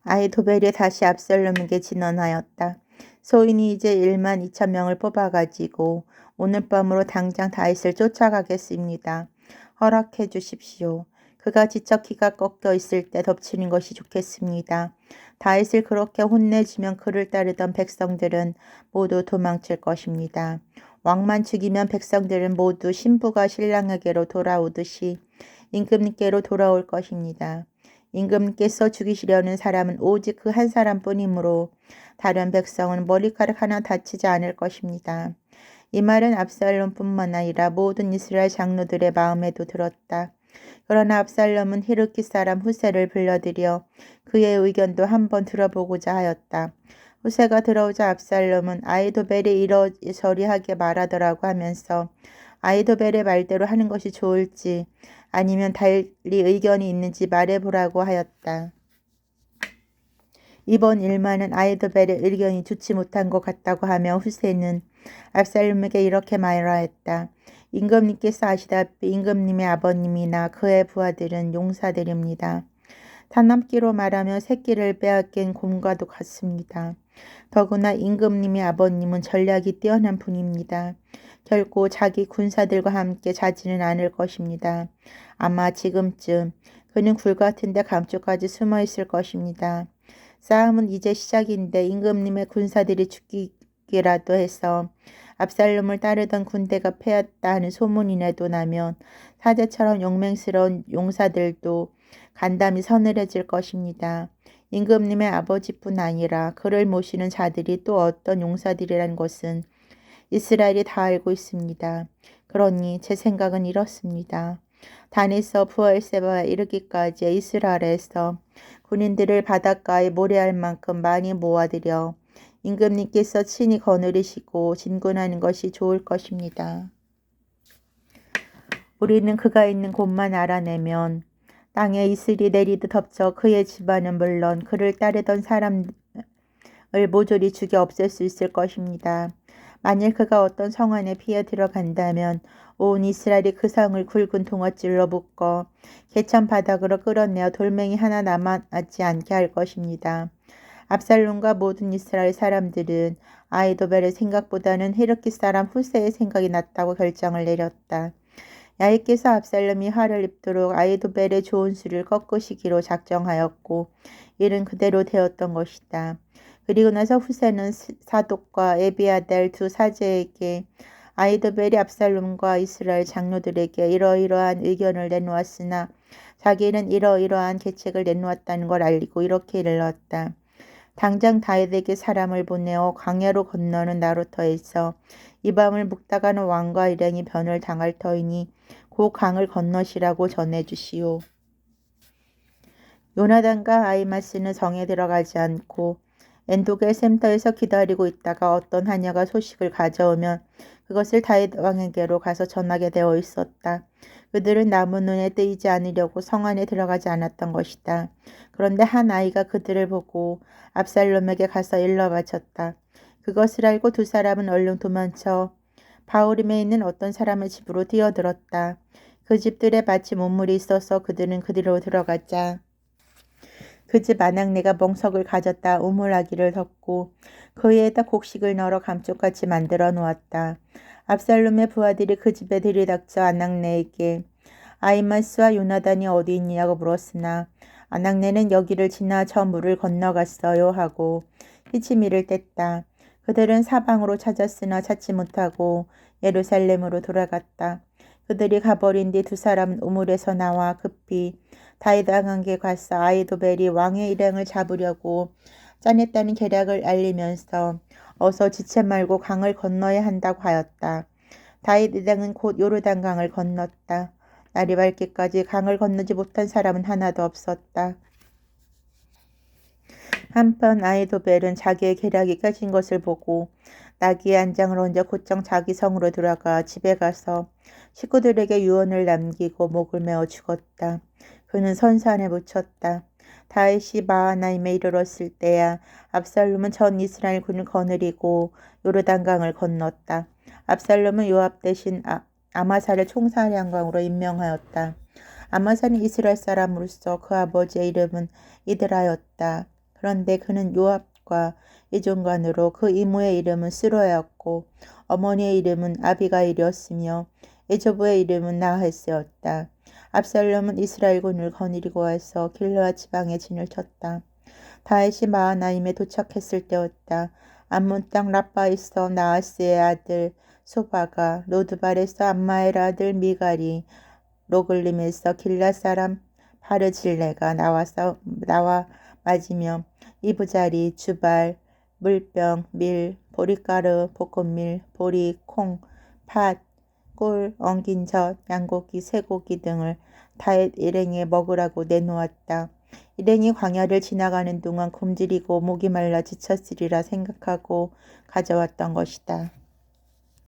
아히도벨이 다시 압살롬에게 진언하였다. 소인이 이제 12,000명을 뽑아가지고 오늘 밤으로 당장 다윗을 쫓아가겠습니다. 허락해 주십시오. 그가 지쳐 기가 꺾여 있을 때 덮치는 것이 좋겠습니다. 다윗을 그렇게 혼내주면 그를 따르던 백성들은 모두 도망칠 것입니다. 왕만 죽이면 백성들은 모두 신부가 신랑에게로 돌아오듯이 임금님께로 돌아올 것입니다. 임금님께서 죽이시려는 사람은 오직 그 한 사람뿐이므로 다른 백성은 머리카락 하나 다치지 않을 것입니다. 이 말은 압살롬뿐만 아니라 모든 이스라엘 장로들의 마음에도 들었다. 그러나 압살롬은 히르키 사람 후세를 불러들여 그의 의견도 한번 들어보고자 하였다. 후세가 들어오자 압살롬은 아히도벨이 이러저리하게 말하더라고 하면서 아히도벨의 말대로 하는 것이 좋을지 아니면 달리 의견이 있는지 말해보라고 하였다. 이번 일만은 아히도벨의 의견이 좋지 못한 것 같다고 하며 후세는 압살롬에게 이렇게 말하였다. 임금님께서 아시다시피 임금님의 아버님이나 그의 부하들은 용사들입니다. 단함기로 말하며 새끼를 빼앗긴 곰과도 같습니다. 더구나 임금님의 아버님은 전략이 뛰어난 분입니다. 결코 자기 군사들과 함께 자지는 않을 것입니다. 아마 지금쯤 그는 굴 같은 데 감쪽까지 숨어 있을 것입니다. 싸움은 이제 시작인데 임금님의 군사들이 죽기라도 해서 압살롬을 따르던 군대가 패했다 하는 소문이라도 나면 사제처럼 용맹스러운 용사들도 간담이 서늘해질 것입니다. 임금님의 아버지뿐 아니라 그를 모시는 자들이 또 어떤 용사들이라는 것은 이스라엘이 다 알고 있습니다. 그러니 제 생각은 이렇습니다. 단에서 부엘세바에 이르기까지 이스라엘에서 군인들을 바닷가에 모래알 만큼 많이 모아들여 임금님께서 친히 거느리시고 진군하는 것이 좋을 것입니다. 우리는 그가 있는 곳만 알아내면 땅에 이슬이 내리듯 덮쳐 그의 집안은 물론 그를 따르던 사람을 모조리 죽여 없앨 수 있을 것입니다. 만일 그가 어떤 성 안에 피해 들어간다면 온 이스라엘이 그 성을 굵은 동어줄로 묶어 개천 바닥으로 끌어내어 돌멩이 하나 남아나지 않게 할 것입니다. 압살롬과 모든 이스라엘 사람들은 아히도벨의 생각보다는 히르키 사람 후세의 생각이 낫다고 결정을 내렸다. 야히께서 압살롬이 화를 입도록 아히도벨의 좋은 수를 꺾으시기로 작정하였고 이는 그대로 되었던 것이다. 그리고 나서 후세는 사독과 에비아달 두 사제에게 아히도벨이 압살롬과 이스라엘 장로들에게 이러이러한 의견을 내놓았으나 자기는 이러이러한 계책을 내놓았다는 걸 알리고 이렇게 일렀다. 당장 다윗에게 사람을 보내어 광야로 건너는 나루터에서 이 밤을 묵다가는 왕과 일행이 변을 당할 터이니 그 강을 건너시라고 전해주시오. 요나단과 아히마스는 성에 들어가지 않고 엔도겔 샘터에서 기다리고 있다가 어떤 하녀가 소식을 가져오면 그것을 다윗 왕에게로 가서 전하게 되어 있었다. 그들은 나무 눈에 띄지 않으려고 성 안에 들어가지 않았던 것이다. 그런데 한 아이가 그들을 보고 압살롬에게 가서 일러 바쳤다. 그것을 알고 두 사람은 얼른 도망쳐 바후림에 있는 어떤 사람의 집으로 뛰어들었다. 그 집들에 마치 문물이 있어서 그들은 그리로 들어갔자 그 집 아낙네가 멍석을 가졌다 우물아기를 덮고 그 위에다 곡식을 널어 감쪽같이 만들어 놓았다. 압살롬의 부하들이 그 집에 들이닥쳐 아낙네에게 아히마스와 요나단이 어디 있냐고 물었으나 아낙네는 여기를 지나 저 물을 건너갔어요 하고 히치미를 뗐다. 그들은 사방으로 찾았으나 찾지 못하고 예루살렘으로 돌아갔다. 그들이 가버린 뒤 두 사람은 우물에서 나와 급히 다윗 왕에게 가서 아히도벨이 왕의 일행을 잡으려고 짜냈다는 계략을 알리면서 어서 지체 말고 강을 건너야 한다고 하였다. 다윗 일행은 곧 요르단강을 건넜다. 날이 밝기까지 강을 건너지 못한 사람은 하나도 없었다. 한편 아히도벨은 자기의 계략이 깨진 것을 보고 나귀의 안장을 얹어 곧장 자기 성으로 들어가 집에 가서 식구들에게 유언을 남기고 목을 메어 죽었다. 그는 선산에 묻혔다. 다윗이 마하나임에 이르렀을 때야 압살롬은 전 이스라엘 군을 거느리고 요르단강을 건넜다. 압살롬은 요압 대신 아마사를 총사령관으로 임명하였다. 아마사는 이스라엘 사람으로서 그 아버지의 이름은 이드라였다. 그런데 그는 요압과 이종관으로 그 이모의 이름은 스루야였고 어머니의 이름은 아비가일이었으며 에조부의 이름은 나하스였다. 압살롬은 이스라엘군을 거느리고 와서 길르앗 지방에 진을 쳤다. 다윗이 마하나임에 도착했을 때였다. 암몬 땅 라빠에서 나하스의 아들 소바가, 로드발에서 암마엘 아들 미갈이, 로글림에서 길랏 사람 바르질레가 나와 맞으며 이부자리, 주발, 물병, 밀, 보리가루, 볶음밀, 보리, 콩, 팥, 꿀, 엉긴 젖, 양고기, 쇠고기 등을 다윗 일행에 먹으라고 내놓았다. 일행이 광야를 지나가는 동안 굶주리고 목이 말라 지쳤으리라 생각하고 가져왔던 것이다.